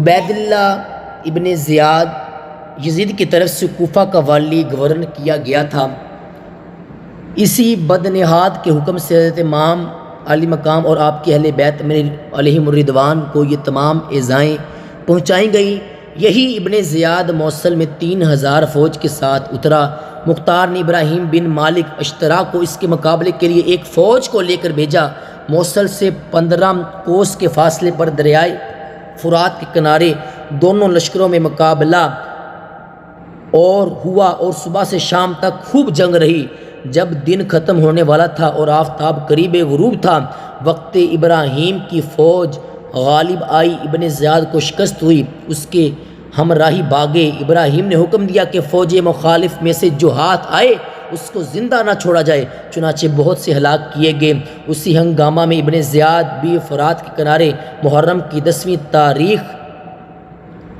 عبید اللہ ابن زیاد یزید کی طرف سے کوفہ کا والی گورنر کیا گیا تھا۔ اسی بدنہاد کے حکم سے حضرت امام علی مقام اور آپ کے اہل بیت علیہم الرضوان کو یہ تمام اعزائیں پہنچائی گئی۔ یہی ابن زیاد موصل میں 3000 فوج کے ساتھ اترا۔ مختار نے ابراہیم بن مالک اشترا کو اس کے مقابلے کے لیے ایک فوج کو لے کر بھیجا۔ موصل سے 15 کوس کے فاصلے پر دریائے فرات کے کنارے دونوں لشکروں میں مقابلہ اور ہوا اور صبح سے شام تک خوب جنگ رہی۔ جب دن ختم ہونے والا تھا اور آفتاب قریب غروب تھا، وقت ابراہیم کی فوج غالب آئی، ابن زیاد کو شکست ہوئی، اس کے ہمراہی بھاگے۔ ابراہیم نے حکم دیا کہ فوج مخالف میں سے جو ہاتھ آئے اس کو زندہ نہ چھوڑا جائے، چنانچہ بہت سے ہلاک کیے گئے۔ اسی ہنگامہ میں ابن زیاد بھی فرات کے کنارے محرم کی 10ویں تاریخ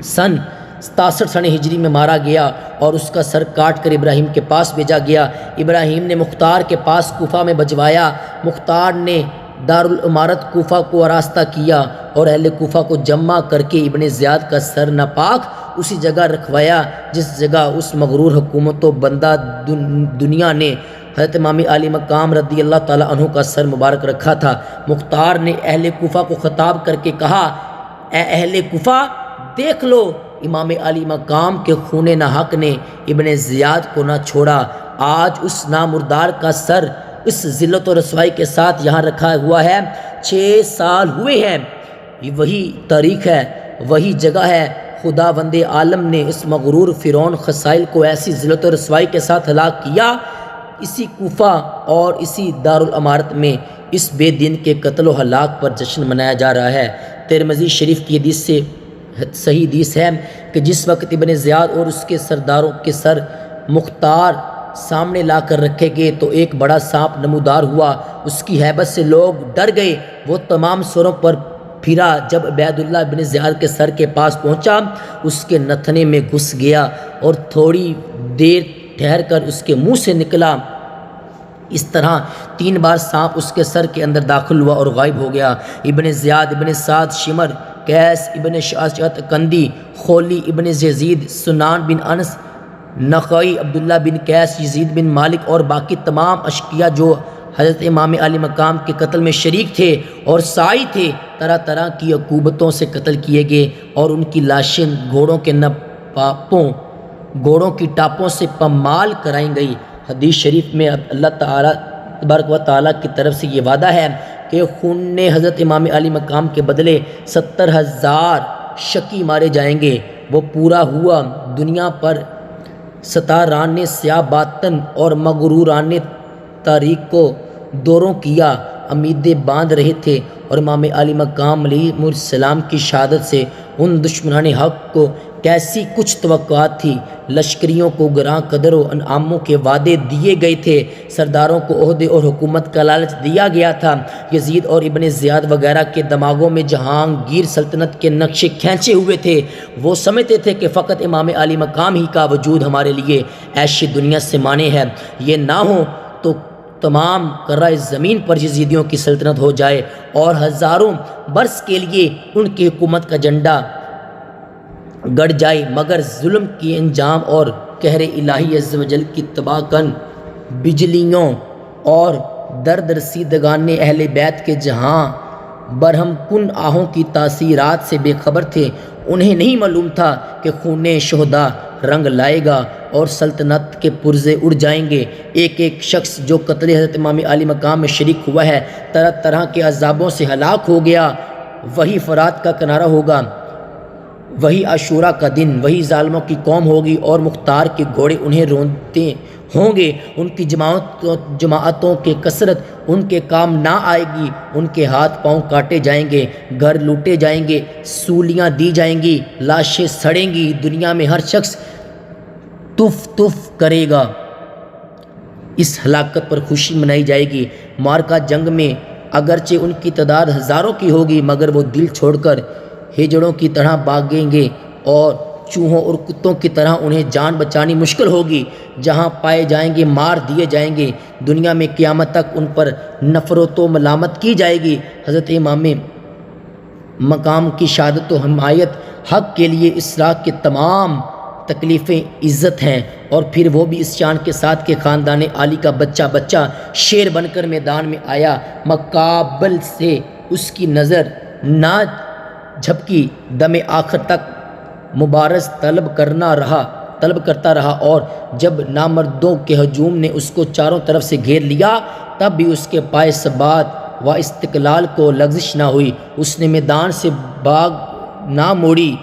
سن 67 سن ہجری میں مارا گیا اور اس کا سر کاٹ کر ابراہیم کے پاس بھیجا گیا۔ ابراہیم نے مختار کے پاس کوفہ میں بھجوایا۔ مختار نے دارالامارت کوفہ کو آراستہ کیا اور اہل کوفہ کو جمع کر کے ابن زیاد کا سر ناپاک اسی جگہ رکھوایا جس جگہ اس مغرور حکومت و بندہ دنیا نے حضرت امام علی مقام رضی اللہ تعالیٰ عنہ کا سر مبارک رکھا تھا۔ مختار نے اہل کوفہ کو خطاب کر کے کہا، اے اہل کوفہ، دیکھ لو، امام علی مقام کے خون ناحق نے ابن زیاد کو نہ چھوڑا۔ آج اس نامردار کا سر اس ذلت و رسوائی کے ساتھ یہاں رکھا ہوا ہے۔ 6 سال ہوئے ہیں، وہی تاریخ ہے، وہی جگہ ہے۔ خداوند عالم نے اس مغرور فرعون خسائل کو ایسی ذلت و رسوائی کے ساتھ ہلاک کیا۔ اسی کوفہ اور اسی دارالامارت میں اس بے دین کے قتل و ہلاک پر جشن منایا جا رہا ہے۔ ترمذی شریف کی حدیث سے صحیح حدیث ہے کہ جس وقت ابن زیاد اور اس کے سرداروں کے سر مختار سامنے لا کر رکھے گئے تو ایک بڑا سانپ نمودار ہوا۔ اس کی ہیبت سے لوگ ڈر گئے۔ وہ تمام سروں پر پھرا۔ جب عبید اللہ ابن زیاد کے سر کے پاس پہنچا، اس کے نتھنے میں گھس گیا اور تھوڑی دیر ٹھہر کر اس کے منہ سے نکلا۔ اس طرح 3 بار سانپ اس کے سر کے اندر داخل ہوا اور غائب ہو گیا۔ ابن زیاد، ابن سعد، شمر، قیس ابن شاشت کندی، خولی ابن یزید، سنان بن انس نخعی، عبداللہ بن قیس، یزید بن مالک اور باقی تمام اشقیاء جو حضرت امام علی مقام کے قتل میں شریک تھے اور سائی تھے، طرح طرح کی عقوبتوں سے قتل کیے گئے اور ان کی لاشیں گھوڑوں کی ٹاپوں سے پامال کرائیں گئی۔ حدیث شریف میں اللہ تعالیٰ تبارک و تعالیٰ کی طرف سے یہ وعدہ ہے کہ خون حضرت امام علی مقام کے بدلے 70,000 شقی مارے جائیں گے۔ وہ پورا ہوا۔ دنیا پر ستاران سیاہ باطن اور مغروران تاریخ کو دوروں کیا، امیدیں باندھ رہے تھے، اور امام علی مقام علیہ السلام کی شہادت سے ان دشمنان حق کو کیسی کچھ توقعات تھی۔ لشکریوں کو گراں قدر و انعاموں کے وعدے دیے گئے تھے، سرداروں کو عہدے اور حکومت کا لالچ دیا گیا تھا۔ یزید اور ابن زیاد وغیرہ کے دماغوں میں جہانگیر سلطنت کے نقشے کھینچے ہوئے تھے۔ وہ سمجھتے تھے کہ فقط امام علی مقام ہی کا وجود ہمارے لیے عیش دنیا سے مانے ہے، یہ نہ ہو تو تمام کرۂ زمین پر یزیدیوں کی سلطنت ہو جائے اور ہزاروں برس کے لیے ان کی حکومت کا جھنڈا گڑ جائے، مگر ظلم کی انجام اور قہر الہی عز و جل کی تباہ کن بجلیوں اور درد رسیدگان اہل بیت کے جہاں برہم کن آہوں کی تاثیرات سے بے خبر تھے۔ انہیں نہیں معلوم تھا کہ خون شہداء رنگ لائے گا اور سلطنت کے پرزے اڑ جائیں گے۔ ایک ایک شخص جو قتل حضرت امام علی مقام میں شریک ہوا ہے طرح طرح کے عذابوں سے ہلاک ہو گیا۔ وہی فرات کا کنارہ ہوگا، وہی عاشورہ کا دن، وہی ظالموں کی قوم ہوگی اور مختار کے گھوڑے انہیں رونتے ہوں گے۔ ان کی جماعتوں کے کثرت ان کے کام نہ آئے گی، ان کے ہاتھ پاؤں کاٹے جائیں گے، گھر لوٹے جائیں گے، سولیاں دی جائیں گی، لاشیں سڑیں گی، دنیا میں ہر شخص تف تف کرے گا۔ اس ہلاکت پر خوشی منائی جائے گی۔ معرکہ جنگ میں اگرچہ ان کی تعداد ہزاروں کی ہوگی، مگر وہ دل چھوڑ کر ہجڑوں کی طرح بھاگیں گے اور چوہوں اور کتوں کی طرح انہیں جان بچانی مشکل ہوگی۔ جہاں پائے جائیں گے مار دیے جائیں گے۔ دنیا میں قیامت تک ان پر نفرت و ملامت کی جائے گی۔ حضرت امام مقام کی شہادت و حمایت حق کے لیے اصلاح کے تمام تکلیفیں عزت ہیں، اور پھر وہ بھی اس شان کے ساتھ کہ خاندان عالی کا بچہ شیر بن کر میدان میں آیا، مقابل سے اس کی نظر نہ جھپکی، دم آخر تک مبارز طلب کرتا رہا، اور جب نامردوں کے ہجوم نے اس کو چاروں طرف سے گھیر لیا تب بھی اس کے پائے ثبات و استقلال کو لغزش نہ ہوئی۔ اس نے میدان سے باگ نہ موڑی،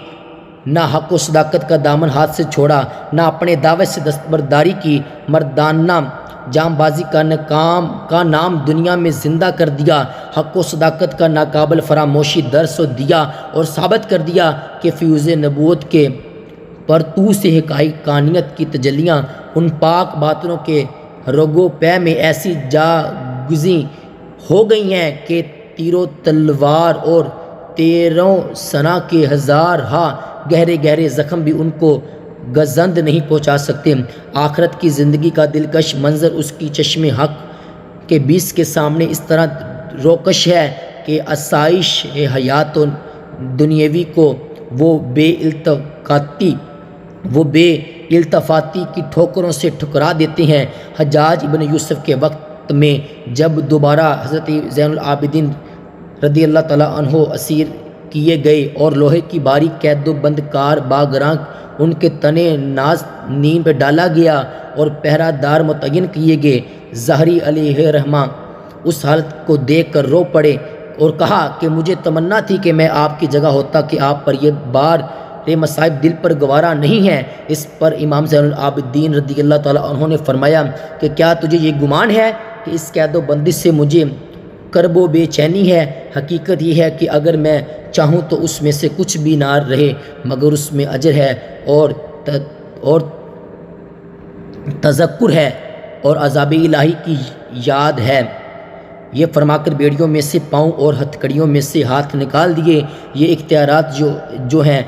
نہ حق و صداقت کا دامن ہاتھ سے چھوڑا، نہ اپنے دعوے سے دستبرداری کی، مردانہ جام بازی کا نام دنیا میں زندہ کر دیا، حق و صداقت کا ناقابل فراموشی درس و دیا، اور ثابت کر دیا کہ فیوز نبوت کے پرتو سے حقائق کانیت کی تجلیاں ان پاک باطنوں کے رگو پے میں ایسی جاگزیں ہو گئی ہیں کہ تیر و تلوار اور تیروں سنا کے ہزارہا گہرے زخم بھی ان کو گزند نہیں پہنچا سکتے۔ آخرت کی زندگی کا دلکش منظر اس کی چشم حق کے بیس کے سامنے اس طرح روکش ہے کہ آسائش حیات و دنیاوی کو وہ بے التفاتی کی ٹھوکروں سے ٹھکرا دیتے ہیں۔ حجاج ابن یوسف کے وقت میں جب دوبارہ حضرت زین العابدین رضی اللہ تعالیٰ عنہ اسیر کیے گئے اور لوہے کی باریک قید و بند کار باگراں ان کے تنے ناز نیم پہ ڈالا گیا اور پہرہ دار متعین کیے گئے، ظاہری علیہ رحمہ اس حالت کو دیکھ کر رو پڑے اور کہا کہ مجھے تمنا تھی کہ میں آپ کی جگہ ہوتا کہ آپ پر یہ بار مصائب دل پر گوارا نہیں ہے۔ اس پر امام زین العابدین رضی اللہ تعالیٰ عنہ نے فرمایا کہ کیا تجھے یہ گمان ہے کہ اس قید و بندش سے مجھے کرب و بے چینی ہے؟ حقیقت یہ ہے کہ اگر میں چاہوں تو اس میں سے کچھ بھی نہ رہے مگر اس میں اجر ہے اور تذکر ہے اور عذاب الہی کی یاد ہے۔ یہ فرما کر بیڑیوں میں سے پاؤں اور ہتھکڑیوں میں سے ہاتھ نکال دیے۔ یہ اختیارات جو ہیں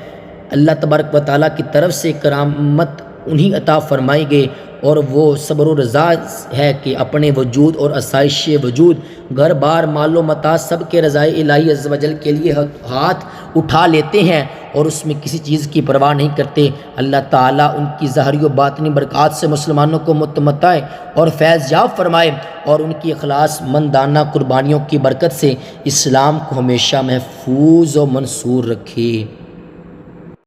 اللہ تبارک و تعالیٰ کی طرف سے کرامت انہیں عطا فرمائے گئے، اور وہ صبر و رضا ہے کہ اپنے وجود اور آسائش وجود، گھر بار، مال و متاع سب کے رضائے الہی عز و جل کے لیے ہاتھ اٹھا لیتے ہیں اور اس میں کسی چیز کی پرواہ نہیں کرتے۔ اللہ تعالیٰ ان کی ظاہری و باطنی برکات سے مسلمانوں کو متمتع اور فیض یاب فرمائے، اور ان کی اخلاص مندانہ قربانیوں کی برکت سے اسلام کو ہمیشہ محفوظ و منصور رکھے۔